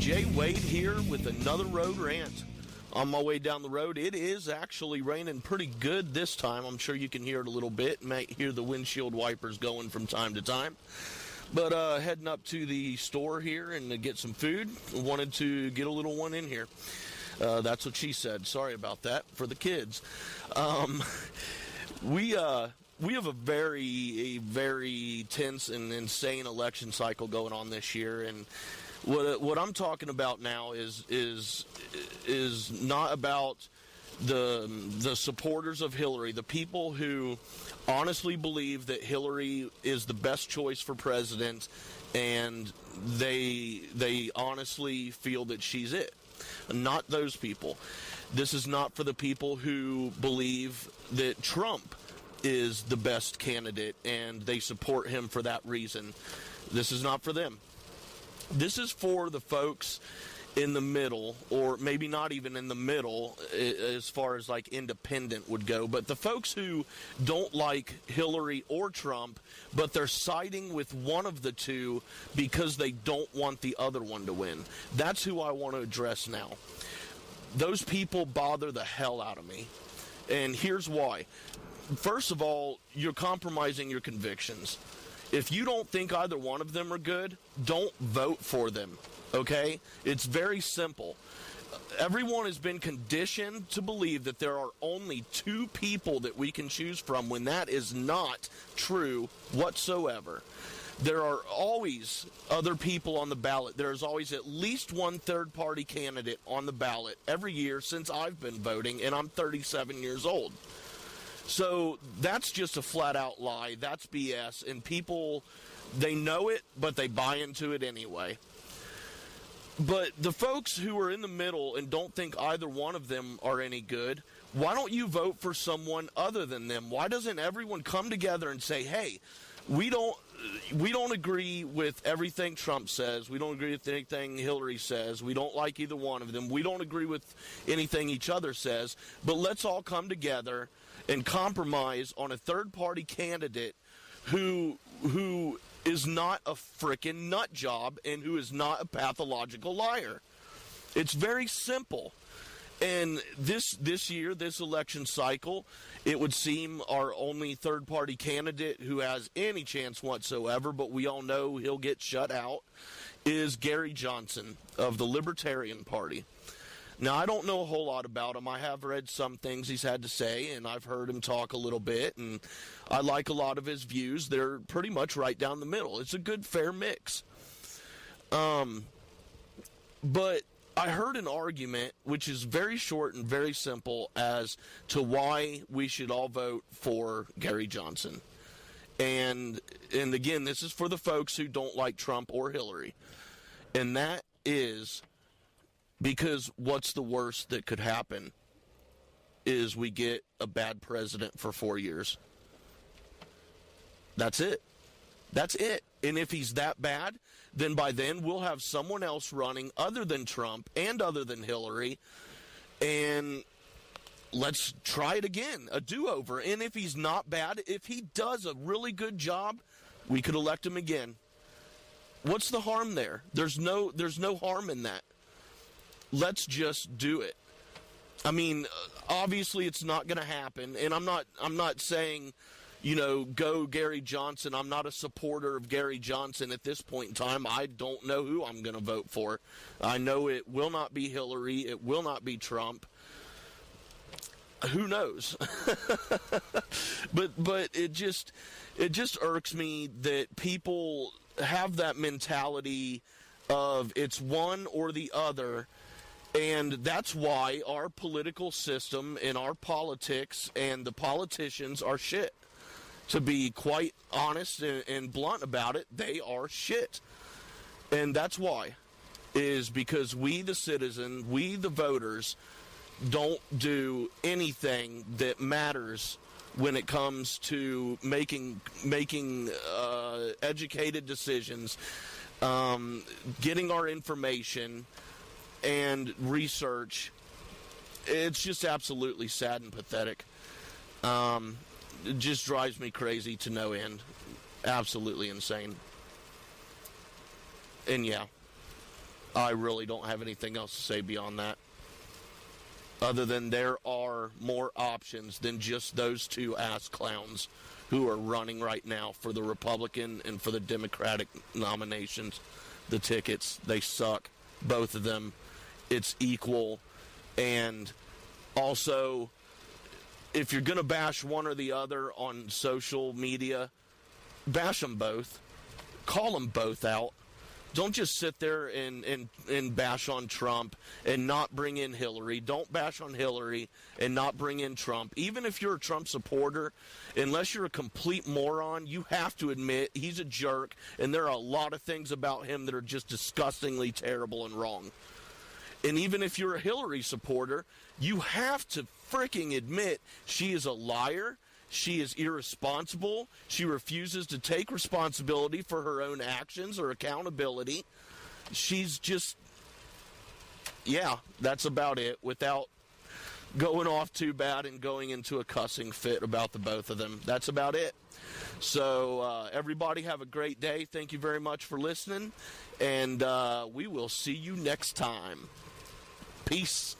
Jay Wade here with another Road Rant. On my way down the road, it is actually raining pretty good this time. I'm sure you can hear it a little bit. You might hear the windshield wipers going from time to time. But heading up to the store here and to get some food. Wanted to get a little one in here. That's what she said. Sorry about that for the kids. We have a very tense and insane election cycle going on this year, and what I'm talking about now is not about the supporters of Hillary, the people who honestly believe that Hillary is the best choice for president, and they honestly feel that she's it. Not those people. This is not for the people who believe that Trump is the best candidate and they support him for that reason. This is not for them. This is for the folks in the middle, or maybe not even in the middle as far as like independent would go, but the folks who don't like Hillary or Trump, but they're siding with one of the two because they don't want the other one to win. That's who I want to address now. Those people bother the hell out of me. And here's why. First of all, you're compromising your convictions. If you don't think either one of them are good, don't vote for them, okay? It's very simple. Everyone has been conditioned to believe that there are only two people that we can choose from when that is not true whatsoever. There are always other people on the ballot. There's always at least one third-party candidate on the ballot every year since I've been voting, and I'm 37 years old. So that's just a flat-out lie. That's BS, and people, they know it, but they buy into it anyway. But the folks who are in the middle and don't think either one of them are any good, why don't you vote for someone other than them? Why doesn't everyone come together and say, hey, we don't agree with everything Trump says. We don't agree with anything Hillary says. We don't like either one of them. We don't agree with anything each other says. But let's all come together and compromise on a third-party candidate who is not a frickin' nut job and who is not a pathological liar. It's very simple. And this year, this election cycle, it would seem our only third-party candidate who has any chance whatsoever, but we all know he'll get shut out, is Gary Johnson of the Libertarian Party. Now, I don't know a whole lot about him. I have read some things he's had to say, and I've heard him talk a little bit, and I like a lot of his views. They're pretty much right down the middle. It's a good, fair mix. But I heard an argument, which is very short and very simple, as to why we should all vote for Gary Johnson. And again, this is for the folks who don't like Trump or Hillary. And that is because what's the worst that could happen is we get a bad president for 4 years. That's it. That's it. And if he's that bad, then by then we'll have someone else running other than Trump and other than Hillary. And let's try it again, a do-over. And if he's not bad, if he does a really good job, we could elect him again. What's the harm there? There's no harm in that. Let's just do it. I mean, obviously it's not going to happen, and I'm not saying, go Gary Johnson. I'm not a supporter of Gary Johnson at this point in time. I don't know who I'm going to vote for. I know it will not be Hillary. It will not be Trump. Who knows? But it just irks me that people have that mentality of it's one or the other. And that's why our political system and our politics and the politicians are shit. To be quite honest and blunt about it, they are shit. And that's why. Is because we, the citizen, we, the voters, don't do anything that matters when it comes to making educated decisions, getting our information and research. It's just absolutely sad and pathetic. It just drives me crazy to no end. Absolutely insane. And yeah, I really don't have anything else to say beyond that. Other than there are more options than just those two ass clowns who are running right now for the Republican and for the Democratic nominations. The tickets, they suck. Both of them. It's equal. And also, if you're going to bash one or the other on social media, bash them both. Call them both out. Don't just sit there and bash on Trump and not bring in Hillary. Don't bash on Hillary and not bring in Trump. Even if you're a Trump supporter, unless you're a complete moron, you have to admit he's a jerk, and there are a lot of things about him that are just disgustingly terrible and wrong. And even if you're a Hillary supporter, you have to freaking admit she is a liar. She is irresponsible. She refuses to take responsibility for her own actions or accountability. She's just, yeah, that's about it, without going off too bad and going into a cussing fit about the both of them. That's about it. So everybody have a great day. Thank you very much for listening, and we will see you next time. Peace.